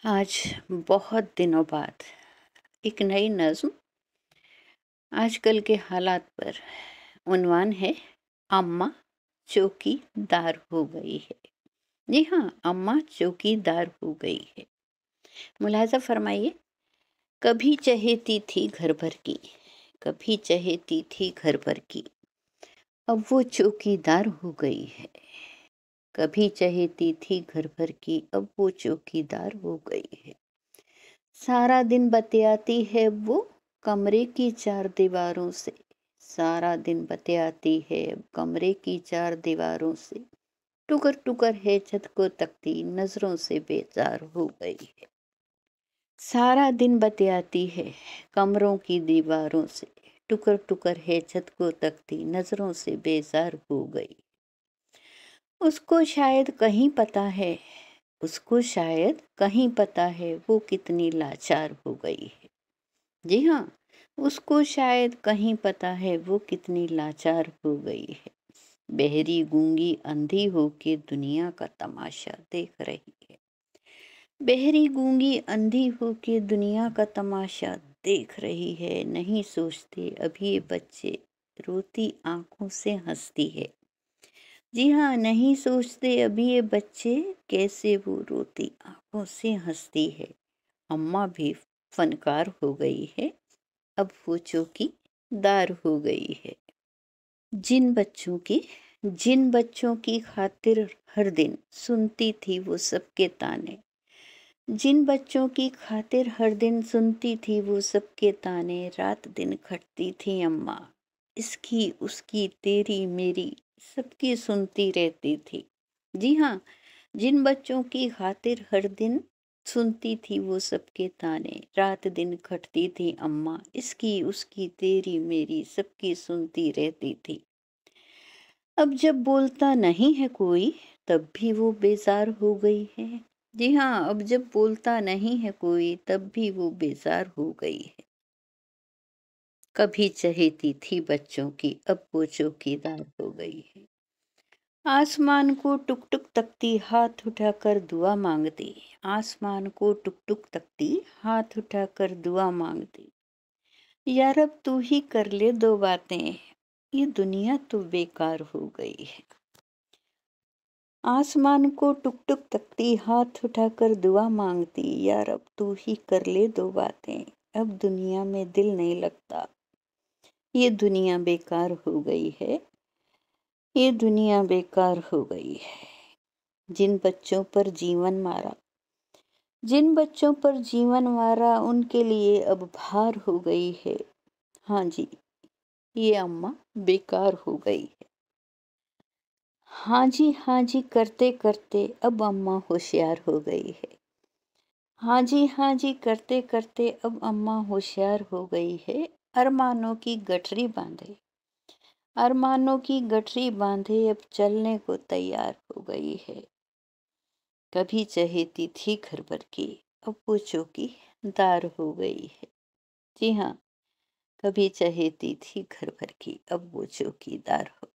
आज बहुत दिनों बाद एक नई नज़्म आजकल के हालात पर उन्वान है। अम्मा चौकीदार हो गई है। जी हाँ, अम्मा चौकीदार हो गई है। मुलाहिज़ा फरमाइए। कभी चहेती थी घर भर की, कभी चहेती थी घर भर की, अब वो चौकीदार हो गई है। कभी चहेती थी घर भर की, अब वो चौकीदार हो गई है। सारा दिन बतियाती है वो कमरे की चार दीवारों से, सारा दिन बतियाती है कमरे की चार दीवारों से, टुकर टुकर है छत को तकती नजरों से बेजार हो गई है। सारा दिन बतियाती है कमरों की दीवारों से, टुकर टुकर है छत को तकती नजरों से बेजार हो गई। उसको शायद कहीं पता है, उसको शायद कहीं पता है वो कितनी लाचार हो गई है। जी हाँ, उसको शायद कहीं पता है वो कितनी लाचार हो गई है। बहरी गूंगी अंधी होके दुनिया का तमाशा देख रही है। बहरी गूंगी अंधी होके दुनिया का तमाशा देख रही है। नहीं सोचते अभी ये बच्चे, रोती आंखों से हंसती है। जी हाँ, नहीं सोचते अभी ये बच्चे, कैसे वो रोती आंखों से हंसती है। अम्मा भी फनकार हो गई है, अब वो चौकीदार हो गई है। जिन बच्चों की खातिर हर दिन सुनती थी वो सबके ताने, जिन बच्चों की खातिर हर दिन सुनती थी वो सबके ताने, रात दिन खटती थी अम्मा, इसकी उसकी तेरी मेरी सबकी सुनती रहती थी। जी हाँ, जिन बच्चों की खातिर हर दिन सुनती थी वो सबके ताने, रात दिन खटती थी अम्मा, इसकी उसकी तेरी मेरी सबकी सुनती रहती थी। अब जब बोलता नहीं है कोई, तब भी वो बेजार हो गई है। जी हाँ, अब जब बोलता नहीं है कोई, तब भी वो बेजार हो गई है। कभी चहेती थी बच्चों की, अब वो चौकीदार हो गई है। आसमान को टुक टुक तकती हाथ उठाकर दुआ मांगती, आसमान को टुक टुक तकती हाथ उठाकर दुआ मांगती, यार अब तू ही कर ले दो बातें, ये दुनिया तो बेकार हो गई है। आसमान को टुक टुक तकती हाथ उठाकर दुआ मांगती, यार अब तू ही कर ले दो बातें, अब दुनिया में दिल नहीं लगता, ये दुनिया बेकार हो गई है, ये दुनिया बेकार हो गई है। जिन बच्चों पर जीवन मारा, जिन बच्चों पर जीवन मारा, उनके लिए अब भार हो गई है। हाँ जी, ये अम्मा बेकार हो गई है। हाँ जी करते करते अब अम्मा होशियार हो गई है। हाँ जी करते करते अब अम्मा होशियार हो गई है। अरमानों की गठरी बांधे, अरमानों की गठरी बांधे अब चलने को तैयार हो गई है। कभी चहेती थी घर भर की, अब वो चौकीदार हो गई है। जी हाँ, कभी चहेती थी घर भर की, अब वो चौकीदार हो